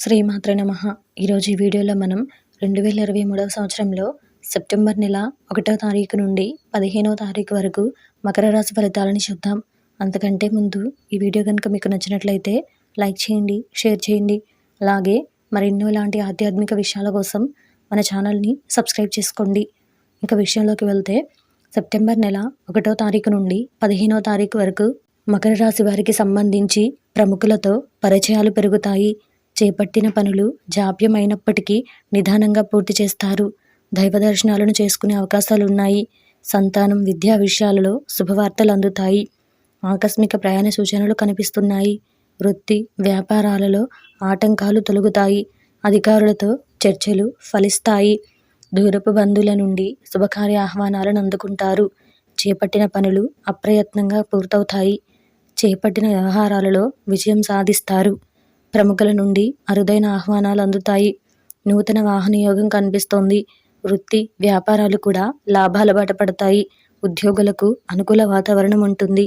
శ్రీమాత్రే నమః. ఈరోజు ఈ వీడియోలో మనం 2023వ సంవత్సరంలో సెప్టెంబర్ నెల 1వ తారీఖు నుండి 15వ తారీఖు వరకు మకర రాశి ఫలితాలను చూద్దాం. అంతకంటే ముందు ఈ వీడియో కనుక మీకు నచ్చినట్లయితే లైక్ చేయండి, షేర్ చేయండి. అలాగే మరెన్నో ఇలాంటి ఆధ్యాత్మిక విషయాల కోసం మన ఛానల్ని సబ్స్క్రైబ్ చేసుకోండి. ఇంకా విషయంలోకి వెళ్తే సెప్టెంబర్ నెల 1వ తారీఖు నుండి 15వ తారీఖు వరకు మకర రాశి వారికి సంబంధించి ప్రముఖులతో పరిచయాలు పెరుగుతాయి. చేపట్టిన పనులు జాప్యం అయినప్పటికీ నిదానంగా పూర్తి చేస్తారు. దైవ దర్శనాలను చేసుకునే అవకాశాలున్నాయి. సంతానం, విద్యా విషయాలలో శుభవార్తలు అందుతాయి. ఆకస్మిక ప్రయాణ సూచనలు కనిపిస్తున్నాయి. వృత్తి, వ్యాపారాలలో ఆటంకాలు తొలగుతాయి. అధికారులతో చర్చలు ఫలిస్తాయి. దూరపు బంధువుల నుండి శుభకార్య ఆహ్వానాలను అందుకుంటారు. చేపట్టిన పనులు అప్రయత్నంగా పూర్తవుతాయి. చేపట్టిన వ్యవహారాలలో విజయం సాధిస్తారు. ప్రముఖుల నుండి అరుదైన ఆహ్వానాలు అందుతాయి. నూతన వాహన యోగం కనిపిస్తోంది. వృత్తి, వ్యాపారాలు కూడా లాభాల బాట పడతాయి. ఉద్యోగులకు అనుకూల వాతావరణం ఉంటుంది.